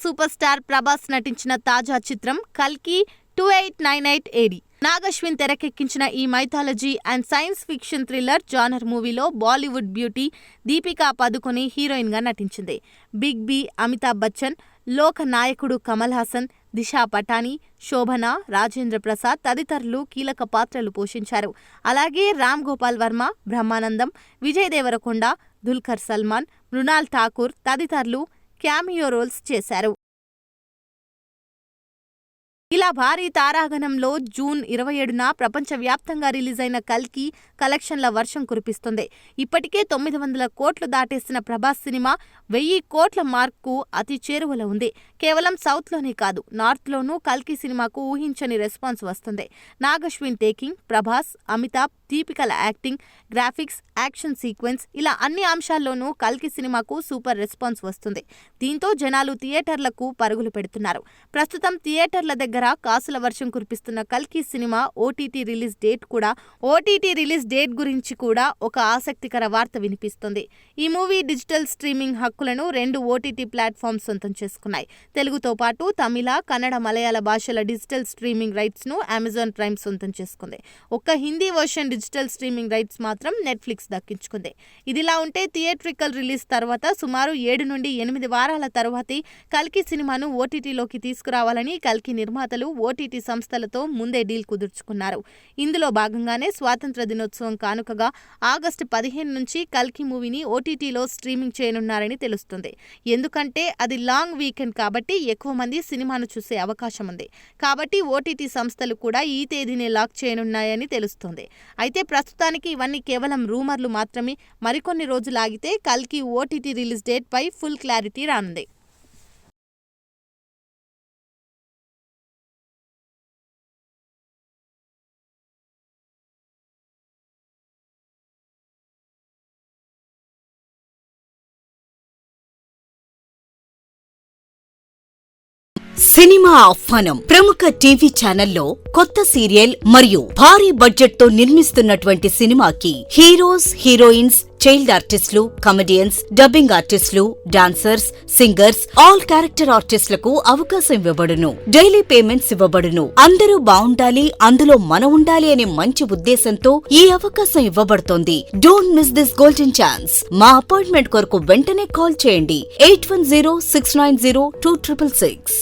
Super star Prabhas నటించిన తాజా చిత్రం కల్కి 2898 AD. నాగశ్విన్ తెరకెక్కించిన ఈ mythology and science fiction thriller genre మూవీలో బాలీవుడ్ బ్యూటీ దీపికా పదుకొనె హీరోయిన్ గా నటించింది. బిగ్ బి, అమితాబ్ బచ్చన్, లోక నాయకుడు కమల్ హాసన్, దిశా పటాని, శోభన, రాజేంద్ర ప్రసాద్ తదితరులు కీలక పాత్రలు పోషించారు. అలాగే రామ్ గోపాల్ వర్మ, బ్రహ్మానందం, విజయ్ దేవరకొండ, దుల్కర్ సల్మాన్, మృణాల్ ఠాకూర్ తదితరులు క్యామియో రోల్స్ చేశారు. ఇలా భారీ తారాగణంలో జూన్ 27న ప్రపంచవ్యాప్తంగా రిలీజైన కల్కి కలెక్షన్ల వర్షం కురిపిస్తుంది. ఇప్పటికే 900 కోట్లు దాటేసిన ప్రభాస్ సినిమా 1000 కోట్ల మార్కు అతి చేరువలో ఉంది. కేవలం సౌత్లోనే కాదు, నార్త్లోనూ కల్కి సినిమాకు ఊహించని రెస్పాన్స్ వస్తుంది. నాగశ్విన్ టేకింగ్, ప్రభాస్, అమితాబ్, దీపికల యాక్టింగ్, గ్రాఫిక్స్, యాక్షన్ సీక్వెన్స్ ఇలా అన్ని అంశాల్లోనూ కల్కి సినిమాకు సూపర్ రెస్పాన్స్ వస్తుంది. దీంతో జనాలు థియేటర్లకు పరుగులు పెడుతున్నారు. ప్రస్తుతం థియేటర్ల దగ్గర కాసుల వర్షం కురిపిస్తున్న కల్కి సినిమా ఓటీటీ రిలీజ్ డేట్ గురించి కూడా ఒక ఆసక్తికర వార్త వినిపిస్తుంది. ఈ మూవీ డిజిటల్ స్ట్రీమింగ్ హక్కులను 2 ఓటీటీ ప్లాట్ఫామ్స్ సొంతం చేసుకున్నాయి. తెలుగుతో పాటు తమిళ, కన్నడ, మలయాళ భాషల డిజిటల్ స్ట్రీమింగ్ రైట్స్ ను అమెజాన్ ప్రైమ్ సొంతం చేసుకుంది. ఒక్క Hindi version digital streaming rights మాత్రం నెట్ఫ్లిక్స్ దక్కించుకుంది. ఇదిలా ఉంటే థియేట్రికల్ రిలీజ్ తర్వాత సుమారు 7 నుండి 8 వారాల తర్వాతే కల్కి సినిమాను ఓటీటీలోకి తీసుకురావాలని కల్కి నిర్మాతలు ఓటీటీ సంస్థలతో ముందే డీల్ కుదుర్చుకున్నారు. ఇందులో భాగంగానే స్వాతంత్ర దినోత్సవం కానుకగా ఆగస్టు 15 నుంచి కల్కి మూవీని ఓటీటీలో స్ట్రీమింగ్ చేయనున్నారని తెలుస్తుంది. ఎందుకంటే అది లాంగ్ వీకెండ్ కాబట్టి ఎక్కువ మంది సినిమాను చూసే అవకాశం ఉంది. కాబట్టి ఓటీటీ సంస్థలు కూడా ఈ తేదీని లాక్ చేయనున్నాయని తెలుస్తుంది. అయితే ప్రస్తుతానికి ఇవన్నీ కేవలం రూమర్లు మాత్రమే. మరికొన్ని రోజులు ఆగితే కల్కి ఓటీటీ రిలీజ్ డేట్ పై ఫుల్ క్లారిటీ రానుంది. సినిమా ఆహ్వానం ప్రముఖ టీవీ ఛానల్లో కొత్త సీరియల్ మరియు భారీ బడ్జెట్ తో నిర్మిస్తున్నటువంటి సినిమాకి హీరోస్, హీరోయిన్స్, చైల్డ్ ఆర్టిస్టులు, కమెడియన్స్, డబ్బింగ్ ఆర్టిస్టులు, డాన్సర్స్, సింగర్స్, ఆల్ క్యారెక్టర్ ఆర్టిస్టులకు అవకాశం ఇవ్వబడును. డైలీ పేమెంట్స్ ఇవ్వబడును. అందరూ బావుండాలి, అందులో మనం ఉండాలి అనే మంచి ఉద్దేశంతో ఈ అవకాశం ఇవ్వబడుతోంది. Don't miss this golden chance. మా అపాయింట్మెంట్ కొరకు వెంటనే కాల్ చేయండి 8106902666.